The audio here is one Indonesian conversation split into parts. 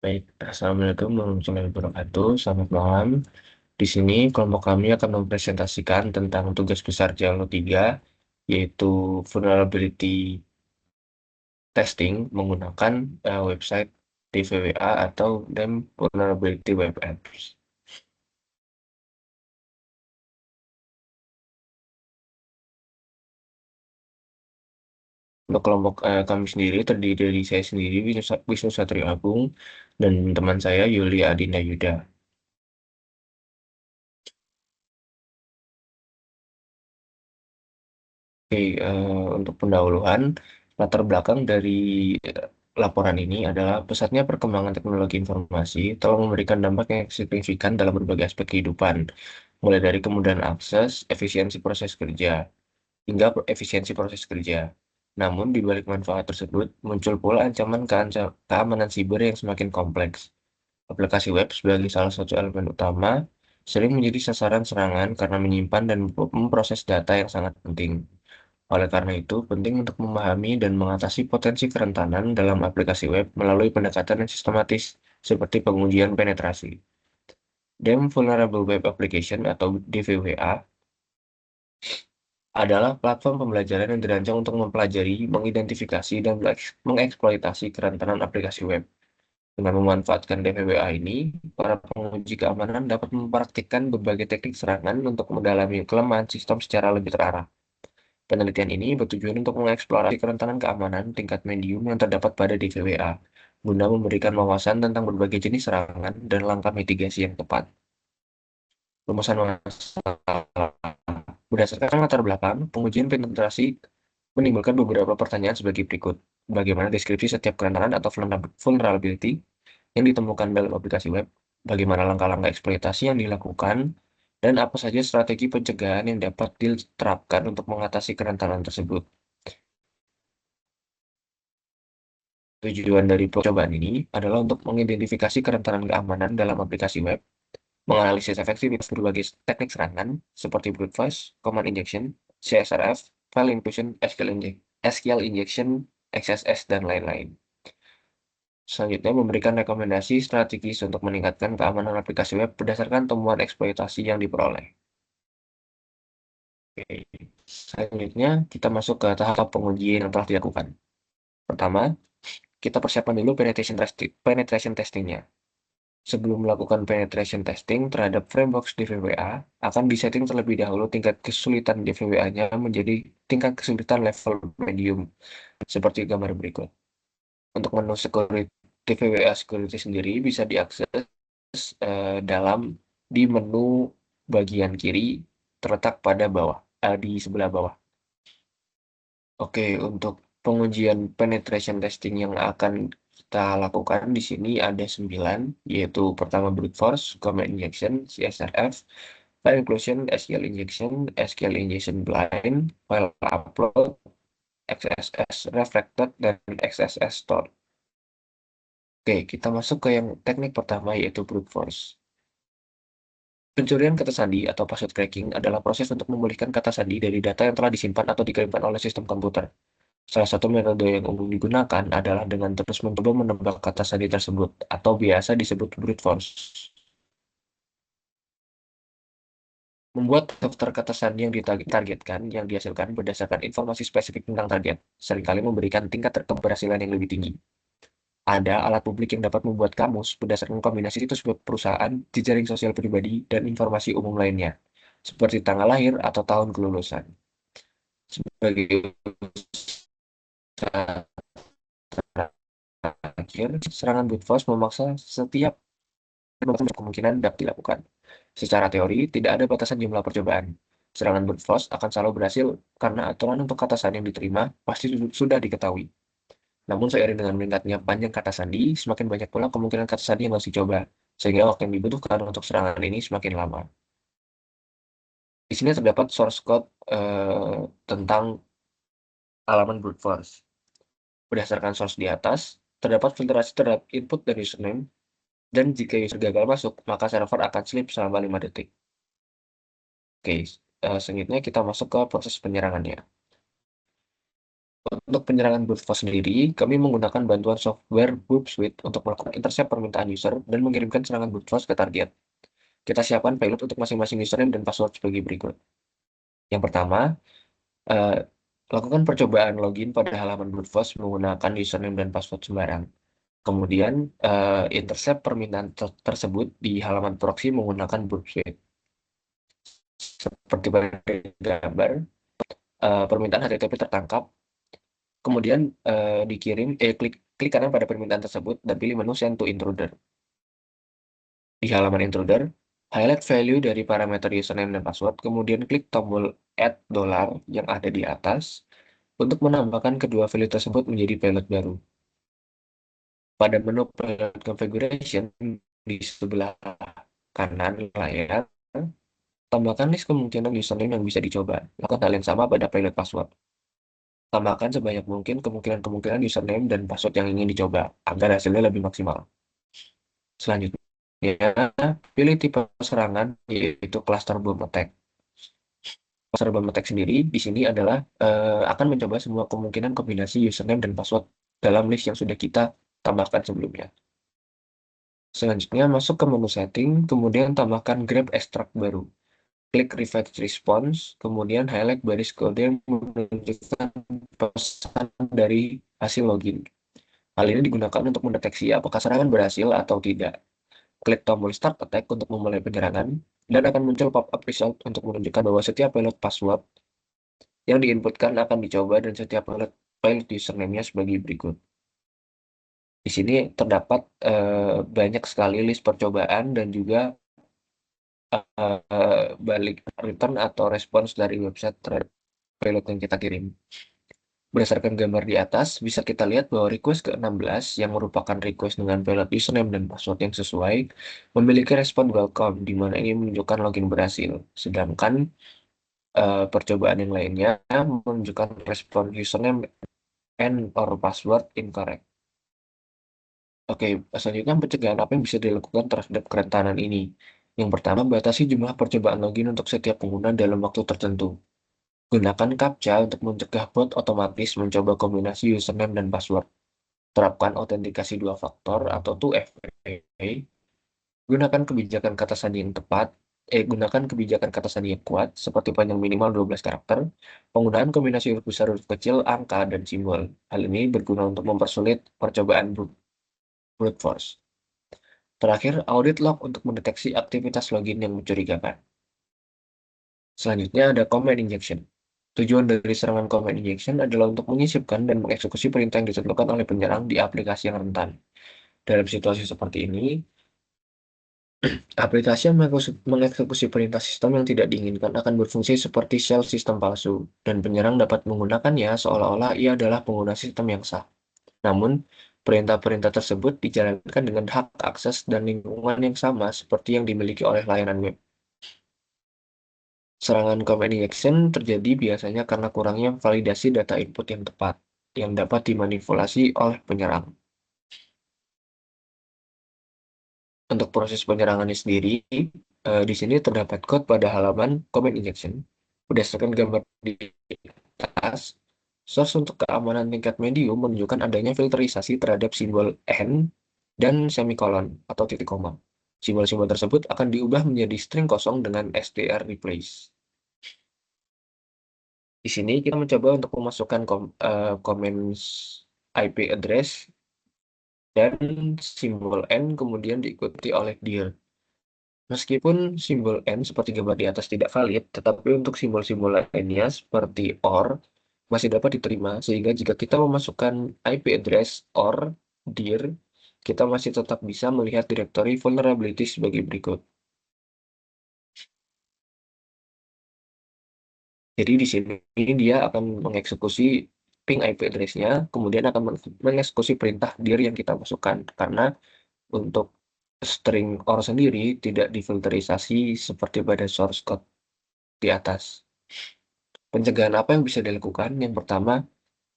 Baik, Assalamualaikum warahmatullahi wabarakatuh. Selamat malam. Di sini kelompok kami akan mempresentasikan tentang tugas besar JALO 3, yaitu vulnerability testing menggunakan website DVWA atau DEM Vulnerability Web Apps. Untuk kelompok kami sendiri terdiri dari saya sendiri, Wisnu Satrio Agung, dan teman saya Yulia Adinda Yuda. Oke, untuk pendahuluan, latar belakang dari eh, laporan ini adalah pesatnya perkembangan teknologi informasi telah memberikan dampak yang signifikan dalam berbagai aspek kehidupan, mulai dari kemudahan akses, efisiensi proses kerja, hingga efisiensi proses kerja. Namun, di balik manfaat tersebut, muncul pula ancaman keamanan siber yang semakin kompleks. Aplikasi web sebagai salah satu elemen utama sering menjadi sasaran serangan karena menyimpan dan memproses data yang sangat penting. Oleh karena itu, penting untuk memahami dan mengatasi potensi kerentanan dalam aplikasi web melalui pendekatan yang sistematis, seperti pengujian penetrasi. DEM Vulnerable Web Application atau DVWA adalah platform pembelajaran yang dirancang untuk mempelajari, mengidentifikasi, dan mengeksploitasi kerentanan aplikasi web. Dengan memanfaatkan DVWA ini, para penguji keamanan dapat mempraktikkan berbagai teknik serangan untuk mendalami kelemahan sistem secara lebih terarah. Penelitian ini bertujuan untuk mengeksplorasi kerentanan keamanan tingkat medium yang terdapat pada DVWA, guna memberikan wawasan tentang berbagai jenis serangan dan langkah mitigasi yang tepat. Rumusan masalah. Berdasarkan latar belakang, pengujian penetrasi menimbulkan beberapa pertanyaan sebagai berikut. Bagaimana deskripsi setiap kerentanan atau vulnerability yang ditemukan dalam aplikasi web? Bagaimana langkah-langkah eksploitasi yang dilakukan? Dan apa saja strategi pencegahan yang dapat diterapkan untuk mengatasi kerentanan tersebut? Tujuan dari percobaan ini adalah untuk mengidentifikasi kerentanan keamanan dalam aplikasi web, menganalisis efektivitas berbagai teknik serangan seperti brute force, command injection, CSRF, file inclusion, SQL injection, XSS, dan lain-lain. Selanjutnya, memberikan rekomendasi strategis untuk meningkatkan keamanan aplikasi web berdasarkan temuan eksploitasi yang diperoleh. Oke. Selanjutnya, kita masuk ke tahap pengujian yang telah dilakukan. Pertama, kita persiapkan dulu penetration testingnya. Sebelum melakukan penetration testing terhadap framework DVWA, akan disetting terlebih dahulu tingkat kesulitan DVWA-nya menjadi tingkat kesulitan level medium, seperti gambar berikut. Untuk menu security DVWA security sendiri bisa diakses dalam di menu bagian kiri terletak pada bawah, di sebelah bawah. Oke, untuk pengujian penetration testing yang akan kita lakukan di sini ada 9, yaitu pertama brute force, command injection, CSRF, file inclusion, SQL injection, SQL injection blind, file upload, XSS reflected, dan XSS store. Oke, kita masuk ke yang teknik pertama yaitu brute force. Pencurian kata sandi atau password cracking adalah proses untuk memulihkan kata sandi dari data yang telah disimpan atau dikirimkan oleh sistem komputer. Salah satu metode yang umum digunakan adalah dengan terus mencoba menebak kata sandi tersebut, atau biasa disebut brute force. Membuat daftar kata sandi yang ditargetkan yang dihasilkan berdasarkan informasi spesifik tentang target, seringkali memberikan tingkat keberhasilan yang lebih tinggi. Ada alat publik yang dapat membuat kamus berdasarkan kombinasi situs web perusahaan, jejaring sosial pribadi, dan informasi umum lainnya, seperti tanggal lahir atau tahun kelulusan. Sebagai usaha terakhir, serangan brute force memaksa setiap kemungkinan dapat dilakukan. Secara teori, tidak ada batasan jumlah percobaan. Serangan brute force akan selalu berhasil karena aturan untuk kata sandi yang diterima pasti sudah diketahui. Namun seiring dengan meningkatnya panjang kata sandi, semakin banyak pula kemungkinan kata sandi yang harus dicoba, sehingga waktu yang dibutuhkan untuk serangan ini semakin lama. Di sini terdapat source code tentang halaman brute force. Berdasarkan source di atas, terdapat filtrasi terhadap input dan username, dan jika user gagal masuk, maka server akan sleep selama 5 detik. Oke, selanjutnya kita masuk ke proses penyerangannya. Untuk penyerangan brute force sendiri, kami menggunakan bantuan software Burp Suite untuk melakukan intercept permintaan user dan mengirimkan serangan brute force ke target. Kita siapkan payload untuk masing-masing username dan password sebagai berikut. Yang pertama, eh, lakukan percobaan login pada halaman brute force menggunakan username dan password sembarang. Kemudian, intercept permintaan tersebut di halaman proxy menggunakan Burp Suite. Seperti pada gambar, permintaan HTTP tertangkap, kemudian dikirim, klik, klik kanan pada permintaan tersebut dan pilih menu Send to Intruder. Di halaman intruder, highlight value dari parameter username dan password, kemudian klik tombol add dollar yang ada di atas untuk menambahkan kedua value tersebut menjadi payload baru. Pada menu payload configuration di sebelah kanan layar, tambahkan list kemungkinan username yang bisa dicoba. Lakukan hal yang sama pada payload password. Tambahkan sebanyak mungkin kemungkinan-kemungkinan username dan password yang ingin dicoba, agar hasilnya lebih maksimal. Selanjutnya, pilih tipe serangan, yaitu cluster bomb attack. Cluster bomb attack sendiri di sini adalah akan mencoba semua kemungkinan kombinasi username dan password dalam list yang sudah kita tambahkan sebelumnya. Selanjutnya, masuk ke menu setting, kemudian tambahkan grep extract baru. Klik refresh response, kemudian highlight baris kode yang menunjukkan pesan dari hasil login. Hal ini digunakan untuk mendeteksi apakah serangan berhasil atau tidak. Klik tombol Start Attack untuk memulai penyerangan, dan akan muncul pop-up result untuk menunjukkan bahwa setiap payload password yang diinputkan akan dicoba dan setiap payload username-nya sebagai berikut. Di sini terdapat banyak sekali list percobaan dan juga balik return atau respons dari website terhadap payload yang kita kirim. Berdasarkan gambar di atas, bisa kita lihat bahwa request ke-16 yang merupakan request dengan payload username dan password yang sesuai memiliki respon welcome, di mana ini menunjukkan login berhasil. Sedangkan percobaan yang lainnya menunjukkan respon username and or password incorrect. Oke, selanjutnya pencegahan apa yang bisa dilakukan terhadap kerentanan ini? Yang pertama, batasi jumlah percobaan login untuk setiap pengguna dalam waktu tertentu. Gunakan CAPTCHA untuk mencegah bot otomatis mencoba kombinasi username dan password. Terapkan autentikasi dua faktor atau 2FA. Gunakan kebijakan kata sandi yang kuat, seperti panjang minimal 12 karakter, penggunaan kombinasi huruf besar, huruf kecil, angka, dan simbol. Hal ini berguna untuk mempersulit percobaan brute force. Terakhir, audit log untuk mendeteksi aktivitas login yang mencurigakan. Selanjutnya ada command injection. Tujuan dari serangan command injection adalah untuk menyisipkan dan mengeksekusi perintah yang ditentukan oleh penyerang di aplikasi yang rentan. Dalam situasi seperti ini, aplikasi yang mengeksekusi perintah sistem yang tidak diinginkan akan berfungsi seperti shell sistem palsu, dan penyerang dapat menggunakannya seolah-olah ia adalah pengguna sistem yang sah. Namun, perintah-perintah tersebut dijalankan dengan hak akses dan lingkungan yang sama seperti yang dimiliki oleh layanan web. Serangan command injection terjadi biasanya karena kurangnya validasi data input yang tepat, yang dapat dimanipulasi oleh penyerang. Untuk proses penyerangannya sendiri, di sini terdapat code pada halaman command injection. Berdasarkan gambar di atas, source untuk keamanan tingkat medium menunjukkan adanya filterisasi terhadap simbol N dan semikolon atau titik koma. Simbol-simbol tersebut akan diubah menjadi string kosong dengan str replace. Di sini kita mencoba untuk memasukkan comments IP address dan simbol N kemudian diikuti oleh dir. Meskipun simbol N seperti gambar di atas tidak valid, tetapi untuk simbol-simbol lainnya seperti OR masih dapat diterima, sehingga jika kita memasukkan IP address OR dir, kita masih tetap bisa melihat direktori vulnerability sebagai berikut. Jadi di sini dia akan mengeksekusi ping IP address-nya, kemudian akan mengeksekusi perintah dir yang kita masukkan, karena untuk string OR sendiri tidak difilterisasi seperti pada source code di atas. Pencegahan apa yang bisa dilakukan? Yang pertama,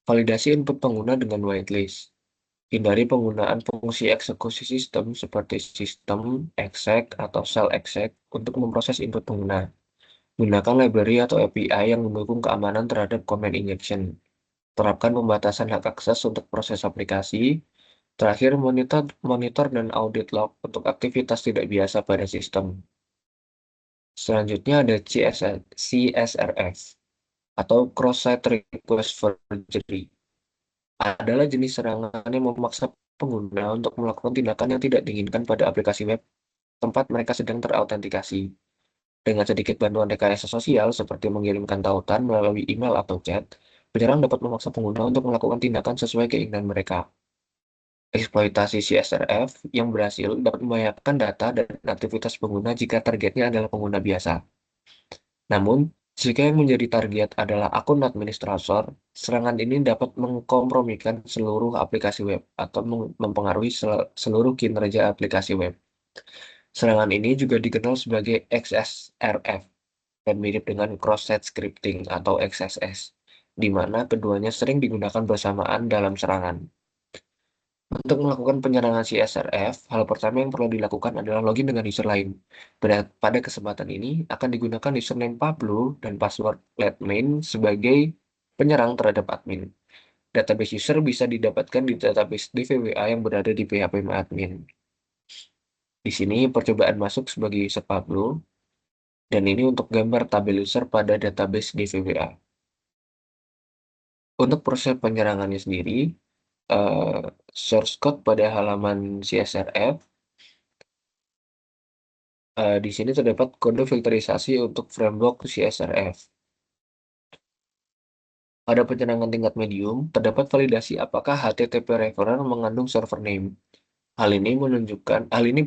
validasi input pengguna dengan whitelist. Hindari penggunaan fungsi eksekusi sistem seperti sistem exec atau shell exec untuk memproses input pengguna. Gunakan library atau API yang mendukung keamanan terhadap command injection. Terapkan pembatasan hak akses untuk proses aplikasi. Terakhir, monitor dan audit log untuk aktivitas tidak biasa pada sistem. Selanjutnya ada CSRF atau Cross-Site Request Forgery. Adalah jenis serangan yang memaksa pengguna untuk melakukan tindakan yang tidak diinginkan pada aplikasi web tempat mereka sedang terautentikasi. Dengan sedikit bantuan rekayasa sosial seperti mengirimkan tautan melalui email atau chat, penyerang dapat memaksa pengguna untuk melakukan tindakan sesuai keinginan mereka. Eksploitasi CSRF yang berhasil dapat membahayakan data dan aktivitas pengguna jika targetnya adalah pengguna biasa. Namun, jika yang menjadi target adalah akun administrator, serangan ini dapat mengkompromikan seluruh aplikasi web atau mempengaruhi seluruh kinerja aplikasi web. Serangan ini juga dikenal sebagai XSRF dan mirip dengan cross-site scripting atau XSS, di mana keduanya sering digunakan bersamaan dalam serangan. Untuk melakukan penyerangan CSRF, hal pertama yang perlu dilakukan adalah login dengan user lain. Pada kesempatan ini, akan digunakan username Pablo dan password admin sebagai penyerang terhadap admin. Database user bisa didapatkan di database DVWA yang berada di PHP admin. Di sini, percobaan masuk sebagai user Pablo, dan ini untuk gambar tabel user pada database DVWA. Untuk proses penyerangannya sendiri, eh, source code pada halaman CSRF. Di sini terdapat kode filterisasi untuk framework CSRF. Pada penyerangan tingkat medium, terdapat validasi apakah HTTP referer mengandung server name. Hal ini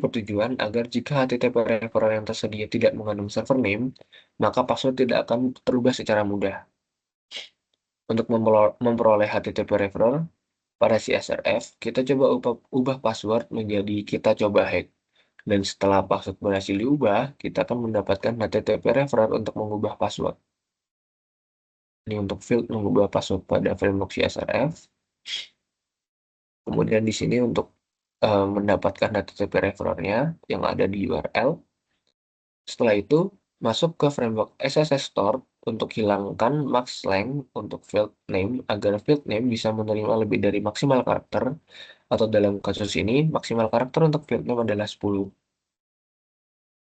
bertujuan agar jika HTTP referer yang tersedia tidak mengandung server name, maka password tidak akan terubah secara mudah. Untuk memperoleh HTTP referer pada CSRF, kita coba ubah password menjadi kita coba hack. Dan setelah password berhasil diubah, kita akan mendapatkan HTTP referer untuk mengubah password. Ini untuk field mengubah password pada framework CSRF. Kemudian di sini untuk mendapatkan HTTP referernya yang ada di URL. Setelah itu, masuk ke framework SSS Store untuk hilangkan max length untuk field name agar field name bisa menerima lebih dari maksimal karakter, atau dalam kasus ini, maksimal karakter untuk field name adalah 10.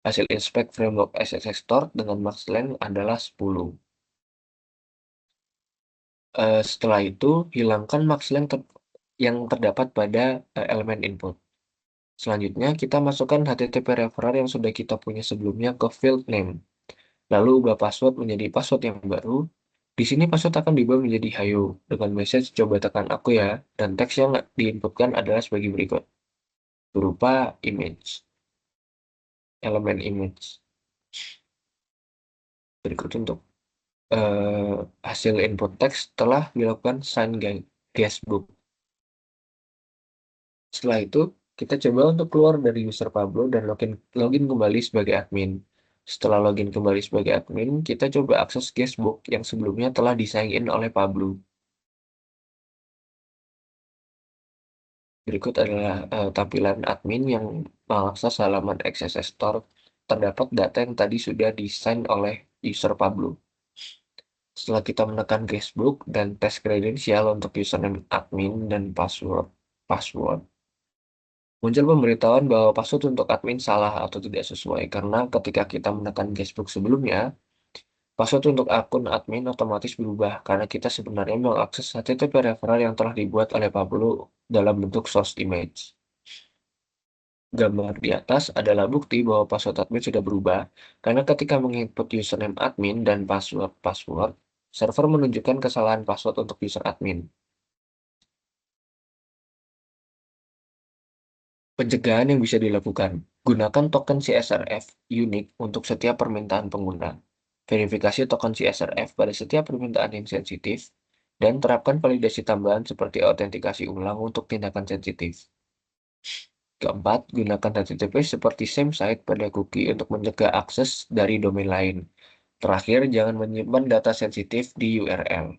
Hasil inspect framework SSS Store dengan max length adalah 10. Setelah itu, hilangkan max length yang terdapat pada elemen input. Selanjutnya, kita masukkan HTTP referer yang sudah kita punya sebelumnya ke field name. Lalu ubah password menjadi password yang baru. Di sini password akan diubah menjadi hayo dengan message coba tekan aku ya, dan teks yang diinputkan adalah sebagai berikut. Berupa image, elemen image. Berikut untuk hasil input teks telah dilakukan sign guestbook. Setelah itu, kita coba untuk keluar dari user Pablo dan login kembali sebagai admin. Setelah login kembali sebagai admin, kita coba akses guestbook yang sebelumnya telah di-sign in oleh Pablo. Berikut adalah tampilan admin yang mengakses halaman XSS Store. Terdapat data yang tadi sudah di-sign oleh user Pablo. Setelah kita menekan guestbook dan tes kredensial untuk username admin dan password, muncul pemberitahuan bahwa password untuk admin salah atau tidak sesuai karena ketika kita menekan guestbook sebelumnya, password untuk akun admin otomatis berubah karena kita sebenarnya mengakses HTTP referral yang telah dibuat oleh Pablo dalam bentuk source image. Gambar di atas adalah bukti bahwa password admin sudah berubah karena ketika menginput username admin dan password, server menunjukkan kesalahan password untuk user admin. Pencegahan yang bisa dilakukan. Gunakan token CSRF unik untuk setiap permintaan pengguna. Verifikasi token CSRF pada setiap permintaan yang sensitif, dan terapkan validasi tambahan seperti autentikasi ulang untuk tindakan sensitif. Keempat, gunakan HTTP seperti same site pada cookie untuk mencegah akses dari domain lain. Terakhir, jangan menyimpan data sensitif di URL.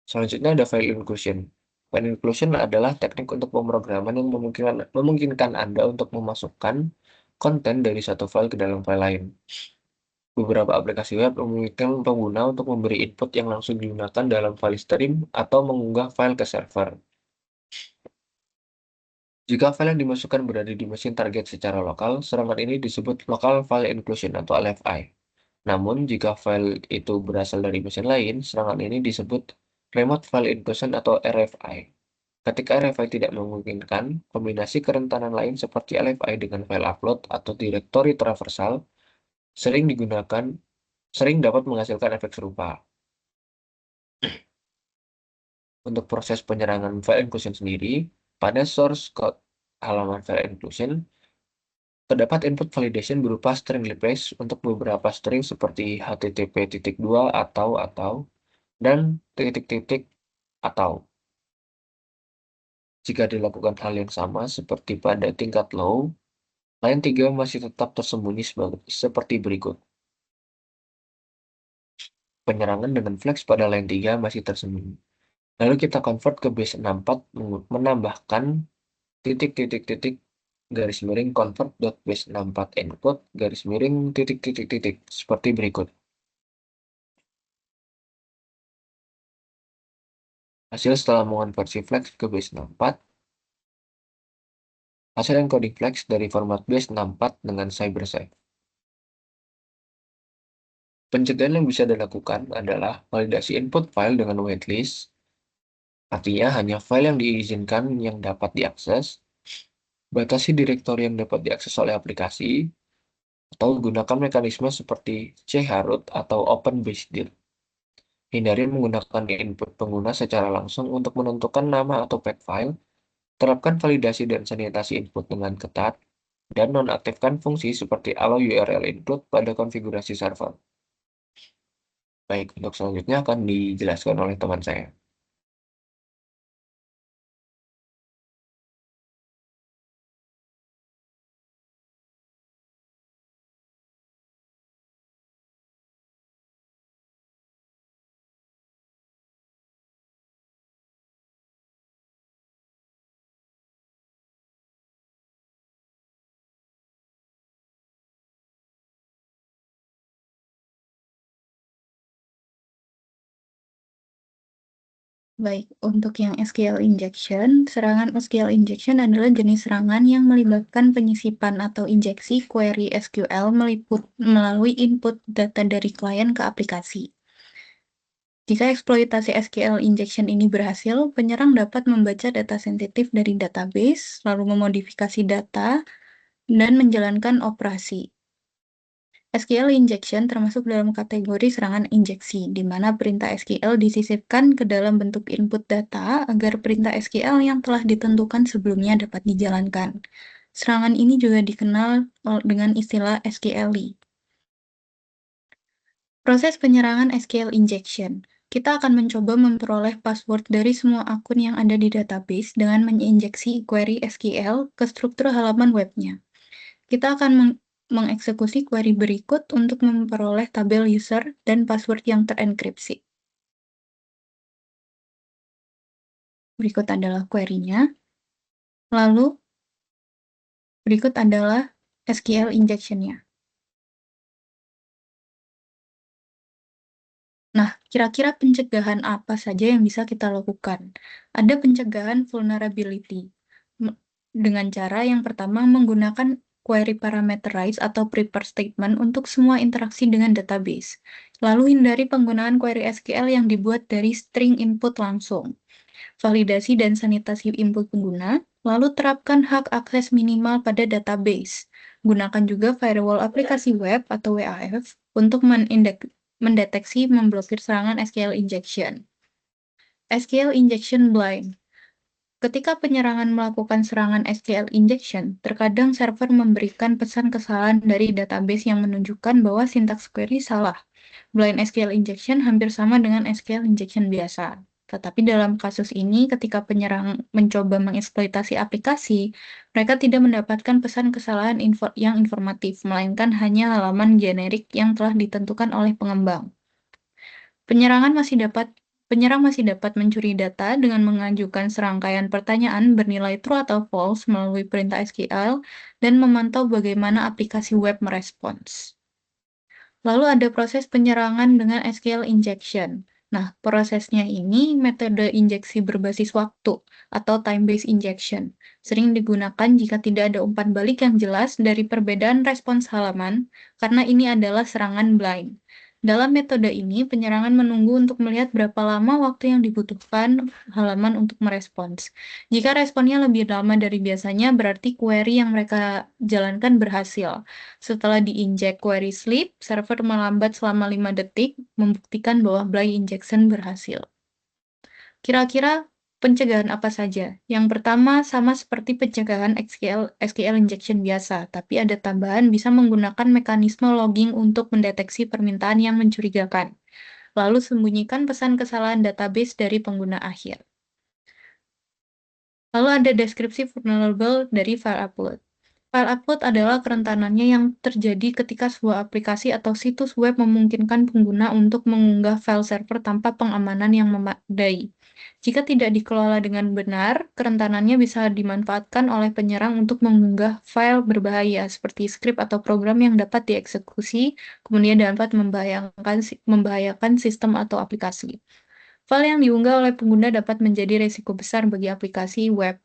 Selanjutnya ada file inclusion. File inclusion adalah teknik untuk pemrograman yang memungkinkan Anda untuk memasukkan konten dari satu file ke dalam file lain. Beberapa aplikasi web memungkinkan pengguna untuk memberi input yang langsung digunakan dalam file stream atau mengunggah file ke server. Jika file yang dimasukkan berada di mesin target secara lokal, serangan ini disebut Local File Inclusion atau LFI. Namun, jika file itu berasal dari mesin lain, serangan ini disebut Remote File Inclusion atau RFI. Ketika RFI tidak memungkinkan, kombinasi kerentanan lain seperti LFI dengan file upload atau direktori traversal sering digunakan, sering dapat menghasilkan efek serupa. Untuk proses penyerangan file inclusion sendiri, pada source code halaman file inclusion, terdapat input validation berupa string replace untuk beberapa string seperti http:// atau dan titik-titik atau. Jika dilakukan hal yang sama seperti pada tingkat low, line 3 masih tetap tersembunyi seperti berikut. Penyerangan dengan flags pada line 3 masih tersembunyi. Lalu kita convert ke base 64 menambahkan titik-titik-titik garis miring convert.base64 encode garis miring titik-titik-titik seperti berikut. Hasil setelah mengonversi flags ke base64, hasil encoding flags dari format base64 dengan cybersafe. Pencegahan yang bisa dilakukan adalah validasi input file dengan whitelist, artinya hanya file yang diizinkan yang dapat diakses, batasi direktori yang dapat diakses oleh aplikasi, atau gunakan mekanisme seperti chroot atau open based Hindari menggunakan input pengguna secara langsung untuk menentukan nama atau path file, terapkan validasi dan sanitasi input dengan ketat, dan nonaktifkan fungsi seperti allow URL include pada konfigurasi server. Baik, untuk selanjutnya akan dijelaskan oleh teman saya. Baik, untuk yang SQL injection, serangan SQL injection adalah jenis serangan yang melibatkan penyisipan atau injeksi query SQL melalui input data dari klien ke aplikasi. Jika eksploitasi SQL injection ini berhasil, penyerang dapat membaca data sensitif dari database, lalu memodifikasi data, dan menjalankan operasi. SQL injection termasuk dalam kategori serangan injeksi, di mana perintah SQL disisipkan ke dalam bentuk input data agar perintah SQL yang telah ditentukan sebelumnya dapat dijalankan. Serangan ini juga dikenal dengan istilah SQLi. Proses penyerangan SQL injection. Kita akan mencoba memperoleh password dari semua akun yang ada di database dengan menginjeksi query SQL ke struktur halaman webnya. Kita akan mengeksekusi query berikut untuk memperoleh tabel user dan password yang terenkripsi. Berikut adalah query-nya. Lalu, berikut adalah SQL injection-nya. Nah, kira-kira pencegahan apa saja yang bisa kita lakukan? Ada pencegahan vulnerability. Dengan cara yang pertama menggunakan query parameterize atau prepare statement untuk semua interaksi dengan database. Lalu hindari penggunaan query SQL yang dibuat dari string input langsung. Validasi dan sanitasi input pengguna, lalu terapkan hak akses minimal pada database. Gunakan juga firewall aplikasi web atau WAF untuk mendeteksi memblokir serangan SQL injection. SQL injection blind. Ketika penyerangan melakukan serangan SQL injection, terkadang server memberikan pesan kesalahan dari database yang menunjukkan bahwa sintaks query salah. Blind SQL injection hampir sama dengan SQL injection biasa. Tetapi dalam kasus ini, ketika penyerang mencoba mengeksploitasi aplikasi, mereka tidak mendapatkan pesan kesalahan yang informatif, melainkan hanya halaman generik yang telah ditentukan oleh pengembang. Penyerang masih dapat mencuri data dengan mengajukan serangkaian pertanyaan bernilai true atau false melalui perintah SQL dan memantau bagaimana aplikasi web merespons. Lalu ada proses penyerangan dengan SQL injection. Nah, prosesnya ini metode injeksi berbasis waktu atau time-based injection. Sering digunakan jika tidak ada umpan balik yang jelas dari perbedaan respons halaman, karena ini adalah serangan blind. Dalam metode ini, penyerangan menunggu untuk melihat berapa lama waktu yang dibutuhkan halaman untuk merespons. Jika responnya lebih lama dari biasanya, berarti query yang mereka jalankan berhasil. Setelah diinjek query sleep, server melambat selama 5 detik, membuktikan bahwa blind injection berhasil. Kira-kira pencegahan apa saja? Yang pertama sama seperti pencegahan SQL injection biasa, tapi ada tambahan bisa menggunakan mekanisme logging untuk mendeteksi permintaan yang mencurigakan. Lalu sembunyikan pesan kesalahan database dari pengguna akhir. Lalu ada deskripsi vulnerable dari file upload. File upload adalah kerentanannya yang terjadi ketika sebuah aplikasi atau situs web memungkinkan pengguna untuk mengunggah file server tanpa pengamanan yang memadai. Jika tidak dikelola dengan benar, kerentanannya bisa dimanfaatkan oleh penyerang untuk mengunggah file berbahaya seperti skrip atau program yang dapat dieksekusi, kemudian dapat membahayakan sistem atau aplikasi. File yang diunggah oleh pengguna dapat menjadi risiko besar bagi aplikasi web.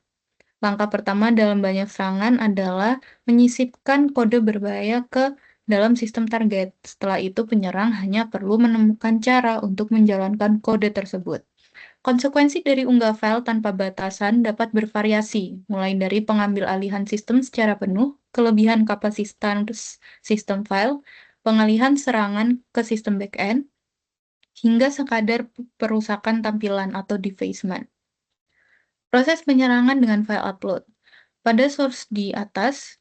Langkah pertama dalam banyak serangan adalah menyisipkan kode berbahaya ke dalam sistem target. Setelah itu, penyerang hanya perlu menemukan cara untuk menjalankan kode tersebut. Konsekuensi dari unggah file tanpa batasan dapat bervariasi, mulai dari pengambil alihan sistem secara penuh, kelebihan kapasitas sistem file, pengalihan serangan ke sistem backend, hingga sekadar perusakan tampilan atau defacement. Proses penyerangan dengan file upload. Pada source di atas,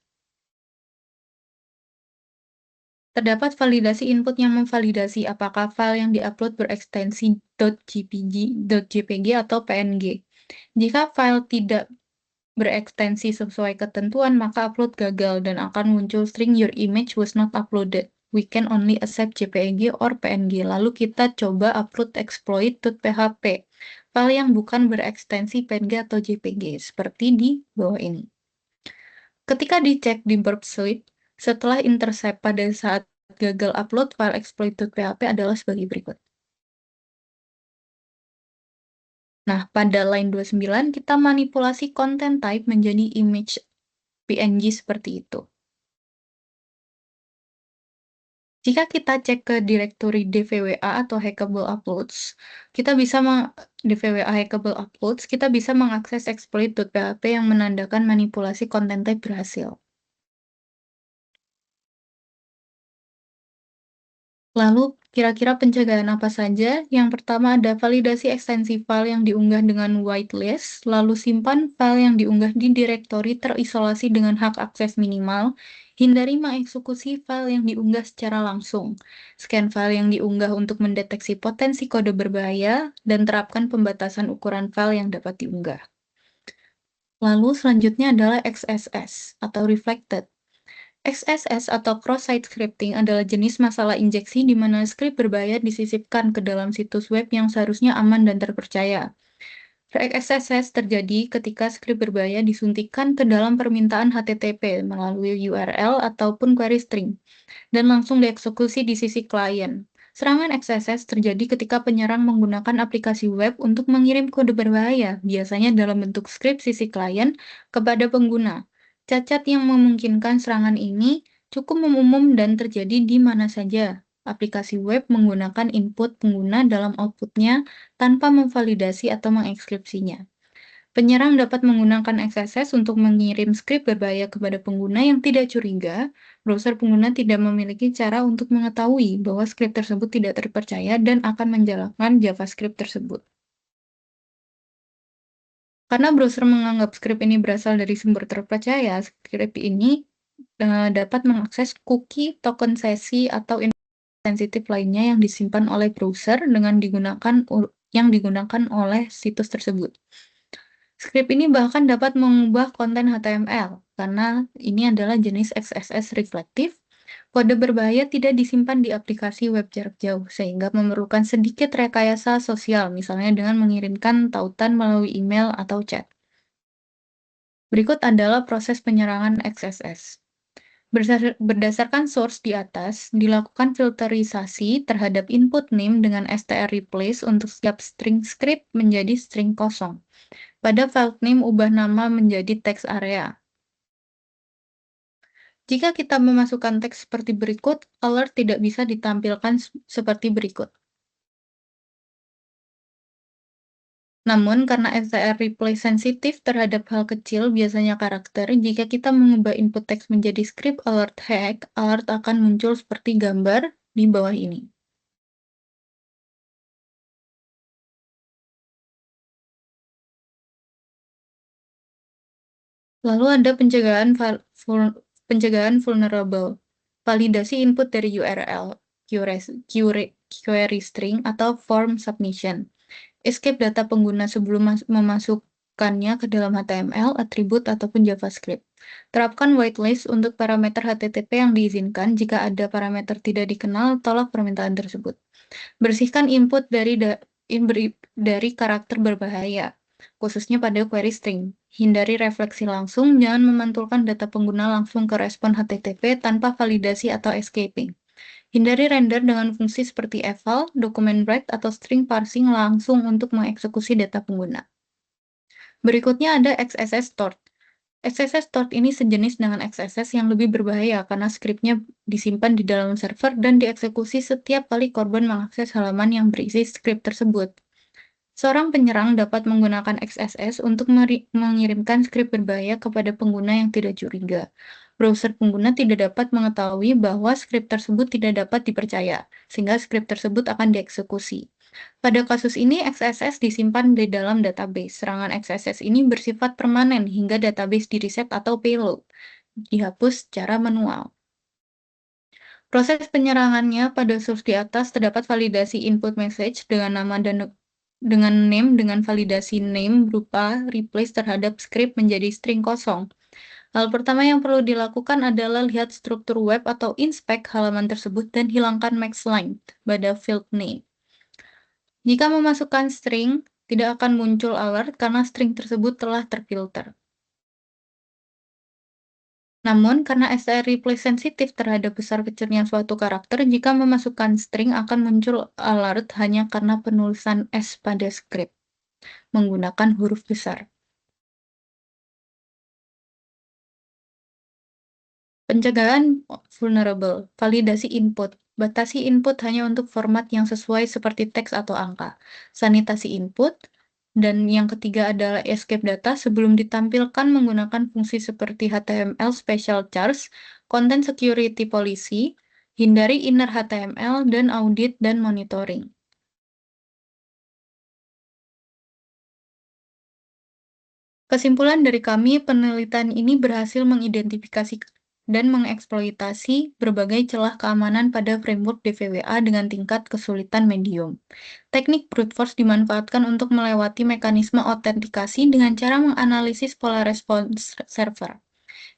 terdapat validasi input yang memvalidasi apakah file yang diupload berekstensi .jpg atau png. Jika file tidak berekstensi sesuai ketentuan, maka upload gagal dan akan muncul string your image was not uploaded. We can only accept JPG or PNG. Lalu kita coba upload exploit.php, file yang bukan berekstensi PNG atau JPG, seperti di bawah ini. Ketika dicek di burp suite, setelah intercept pada saat gagal upload, file exploit.php adalah sebagai berikut. Nah, pada line 29, kita manipulasi content type menjadi image PNG seperti itu. Jika kita cek ke direktori dvwa atau hackable uploads, dvwa hackable uploads, kita bisa mengakses exploit.php yang menandakan manipulasi content type berhasil. Lalu, kira-kira pencegahan apa saja? Yang pertama ada validasi ekstensi file yang diunggah dengan whitelist, lalu simpan file yang diunggah di direktori terisolasi dengan hak akses minimal, hindari mengeksekusi file yang diunggah secara langsung, scan file yang diunggah untuk mendeteksi potensi kode berbahaya, dan terapkan pembatasan ukuran file yang dapat diunggah. Lalu selanjutnya adalah XSS atau Reflected. XSS atau cross-site scripting adalah jenis masalah injeksi di mana skrip berbahaya disisipkan ke dalam situs web yang seharusnya aman dan terpercaya. XSS terjadi ketika skrip berbahaya disuntikkan ke dalam permintaan HTTP melalui URL ataupun query string, dan langsung dieksekusi di sisi klien. Serangan XSS terjadi ketika penyerang menggunakan aplikasi web untuk mengirim kode berbahaya, biasanya dalam bentuk skrip sisi klien, kepada pengguna. Cacat yang memungkinkan serangan ini cukup umum dan terjadi di mana saja. Aplikasi web menggunakan input pengguna dalam outputnya tanpa memvalidasi atau mengekskripsinya. Penyerang dapat menggunakan XSS untuk mengirim skrip berbahaya kepada pengguna yang tidak curiga. Browser pengguna tidak memiliki cara untuk mengetahui bahwa skrip tersebut tidak terpercaya dan akan menjalankan JavaScript tersebut. Karena browser menganggap skrip ini berasal dari sumber terpercaya, skrip ini dapat mengakses cookie, token sesi, atau informasi sensitif lainnya yang disimpan oleh browser yang digunakan oleh situs tersebut. Skrip ini bahkan dapat mengubah konten HTML, karena ini adalah jenis XSS reflektif. Kode berbahaya tidak disimpan di aplikasi web jarak jauh, sehingga memerlukan sedikit rekayasa sosial, misalnya dengan mengirimkan tautan melalui email atau chat. Berikut adalah proses penyerangan XSS. Berdasarkan source di atas, dilakukan filterisasi terhadap input name dengan str replace untuk setiap string script menjadi string kosong. Pada file name, ubah nama menjadi text area. Jika kita memasukkan teks seperti berikut, alert tidak bisa ditampilkan seperti berikut. Namun, karena str replace sensitif terhadap hal kecil, biasanya karakter, jika kita mengubah input teks menjadi script alert hack, alert akan muncul seperti gambar di bawah ini. Lalu ada pencegahan vulnerable. Validasi input dari URL, query string, atau form submission. Escape data pengguna sebelum memasukkannya ke dalam HTML, atribut, ataupun JavaScript. Terapkan whitelist untuk parameter HTTP yang diizinkan. Jika ada parameter tidak dikenal, tolak permintaan tersebut. Bersihkan input dari karakter berbahaya, khususnya pada query string. Hindari refleksi langsung, jangan memantulkan data pengguna langsung ke respon HTTP tanpa validasi atau escaping. Hindari render dengan fungsi seperti eval, document break, atau string parsing langsung untuk mengeksekusi data pengguna. Berikutnya ada XSS Tort. XSS Tort ini sejenis dengan XSS yang lebih berbahaya karena skripnya disimpan di dalam server dan dieksekusi setiap kali korban mengakses halaman yang berisi skrip tersebut. Seorang penyerang dapat menggunakan XSS untuk mengirimkan skrip berbahaya kepada pengguna yang tidak curiga. Browser pengguna tidak dapat mengetahui bahwa skrip tersebut tidak dapat dipercaya, sehingga skrip tersebut akan dieksekusi. Pada kasus ini, XSS disimpan di dalam database. Serangan XSS ini bersifat permanen hingga database di-reset atau payload dihapus secara manual. Proses penyerangannya pada source di atas terdapat validasi input message dengan nama dan dengan name dengan validasi name berupa replace terhadap script menjadi string kosong. Hal pertama yang perlu dilakukan adalah lihat struktur web atau inspect halaman tersebut dan hilangkan max length pada field name. Jika memasukkan string, tidak akan muncul alert karena string tersebut telah terfilter. Namun, karena str replace sensitif terhadap besar kecilnya suatu karakter, jika memasukkan string akan muncul alert hanya karena penulisan S pada script menggunakan huruf besar. Pencegahan vulnerable, validasi input. Batasi input hanya untuk format yang sesuai seperti teks atau angka. Sanitasi input. Dan yang ketiga adalah escape data sebelum ditampilkan menggunakan fungsi seperti HTML special charge, content security policy, hindari inner HTML, dan audit dan monitoring. Kesimpulan dari kami, penelitian ini berhasil mengidentifikasi dan mengeksploitasi berbagai celah keamanan pada framework DVWA dengan tingkat kesulitan medium. Teknik brute force dimanfaatkan untuk melewati mekanisme autentikasi dengan cara menganalisis pola respons server.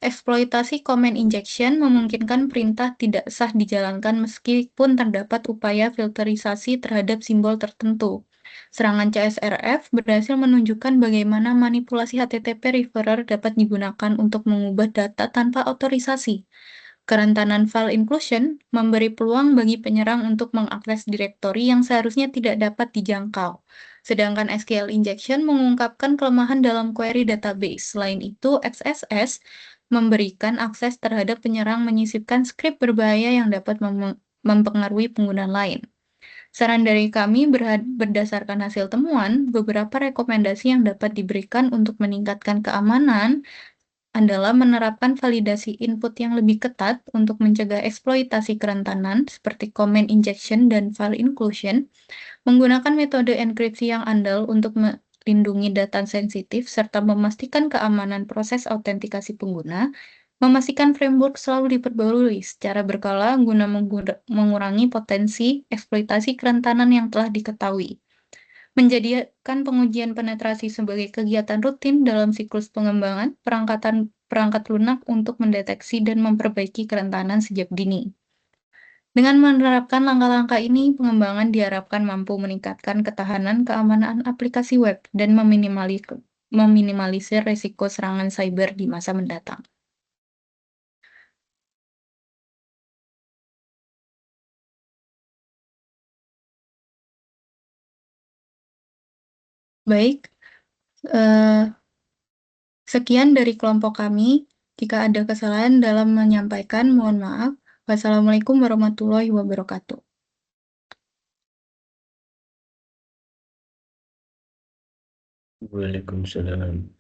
Eksploitasi comment injection memungkinkan perintah tidak sah dijalankan meskipun terdapat upaya filterisasi terhadap simbol tertentu. Serangan CSRF berhasil menunjukkan bagaimana manipulasi HTTP referrer dapat digunakan untuk mengubah data tanpa otorisasi. Kerentanan file inclusion memberi peluang bagi penyerang untuk mengakses direktori yang seharusnya tidak dapat dijangkau. Sedangkan SQL injection mengungkapkan kelemahan dalam query database. Selain itu, XSS memberikan akses terhadap penyerang menyisipkan skrip berbahaya yang dapat mempengaruhi pengguna lain. Saran dari kami berdasarkan hasil temuan, beberapa rekomendasi yang dapat diberikan untuk meningkatkan keamanan adalah menerapkan validasi input yang lebih ketat untuk mencegah eksploitasi kerentanan seperti comment injection dan file inclusion, menggunakan metode enkripsi yang andal untuk melindungi data sensitif, serta memastikan keamanan proses autentikasi pengguna, memastikan framework selalu diperbarui secara berkala guna mengurangi potensi eksploitasi kerentanan yang telah diketahui. Menjadikan pengujian penetrasi sebagai kegiatan rutin dalam siklus pengembangan perangkat lunak untuk mendeteksi dan memperbaiki kerentanan sejak dini. Dengan menerapkan langkah-langkah ini, pengembangan diharapkan mampu meningkatkan ketahanan keamanan aplikasi web dan meminimalisir risiko serangan cyber di masa mendatang. Baik, eh, sekian dari kelompok kami. Jika ada kesalahan dalam menyampaikan, mohon maaf. Wassalamualaikum warahmatullahi wabarakatuh. Waalaikumsalam.